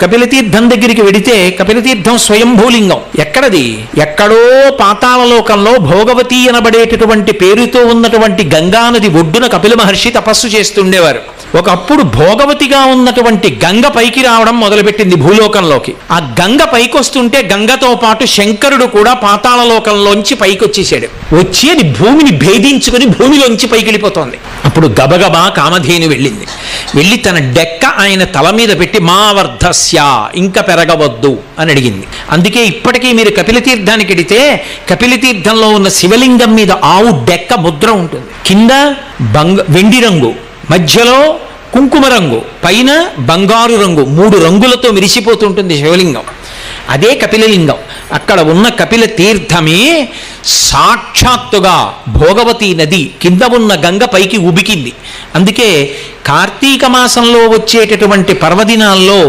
కపిలతీర్థం దగ్గరికి వెడితే కపిలతీర్థం స్వయంభూలింగం. ఎక్కడది? ఎక్కడో పాతాళలోకంలో భోగవతి అనబడేటటువంటి పేరుతో ఉన్నటువంటి గంగానది ఒడ్డున కపిల మహర్షి తపస్సు చేస్తుండేవారు. ఒకప్పుడు భోగవతిగా ఉన్నటువంటి గంగ పైకి రావడం మొదలుపెట్టింది భూలోకంలోకి. ఆ గంగ పైకి వస్తుంటే గంగతో పాటు శంకరుడు కూడా పాతాళలోకంలోంచి పైకి వచ్చేసాడు. వచ్చి అది భూమిని భేదించుకుని భూమిలోంచి పైకి వెళ్ళిపోతోంది. అప్పుడు గబగబా కామధేను వెళ్ళింది. వెళ్ళి తన డెక్క ఆయన తల మీద పెట్టి మా వర్ధస్య, ఇంకా పెరగవద్దు అని అడిగింది. అందుకే ఇప్పటికీ మీరు కపిలతీర్థానికి వెడితే కపిలతీర్థంలో ఉన్న శివలింగం మీద ఆవు డెక్క ముద్ర ఉంటుంది. కింద వెండి రంగు, మధ్యలో కుంకుమ రంగు, పైన బంగారు రంగు, 3 రంగులతో మెరిసిపోతుంటుంది శివలింగం. అదే కపిలలింగం. అక్కడ ఉన్న కపిల తీర్థమే సాక్షాత్తుగా భోగవతి నది కింద ఉన్న గంగ పైకి ఉబికింది. అందుకే కార్తీక మాసంలో వచ్చేటటువంటి పర్వదినాల్లో